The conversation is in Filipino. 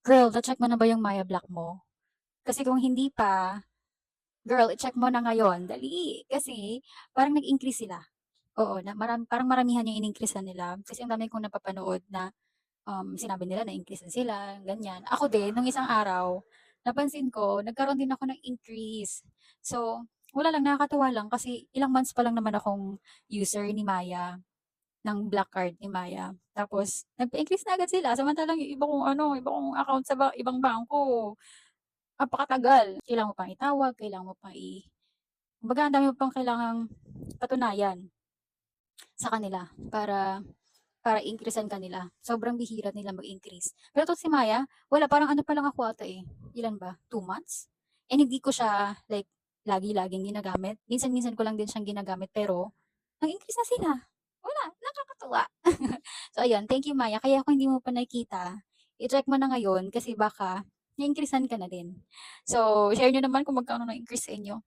Girl, na-check mo na ba yung Maya Black mo? Kasi kung hindi pa, girl, i-check mo na ngayon, dali. Kasi parang nag-increase sila. Oo, na parang maramihan yung in-increasean nila. Kasi ang dami kong napapanood na sinabi nila na-increase na sila, ganyan. Ako din, nung isang araw, napansin ko, nagkaroon din ako ng increase. So, wala lang, nakakatuwa lang kasi ilang months pa lang naman akong user ni Maya, ng black card ni Maya. Tapos, nagpa-increase na agad sila. Samantalang yung iba kong account sa ibang bangko, napakatagal. Kailangan mo pang itawag, kailangan mo pang kumbaga ang dami mo pang kailangang patunayan sa kanila para increase'an ka nila. Sobrang bihira nila mag-increase. Pero 'tong si Maya, wala parang ano pa lang ako ata, eh, ilan ba, 2 months? And hindi ko siya like lagi-laging ginagamit. Minsan-minsan ko lang din siyang ginagamit pero nag-increase na sila. Wala, nakakatuwa. So ayun, thank you Maya. Kaya kung hindi mo pa nakikita, i-check mo na ngayon kasi baka na-increase'an ka na din. So, share niyo naman kung magkano na increase sa inyo.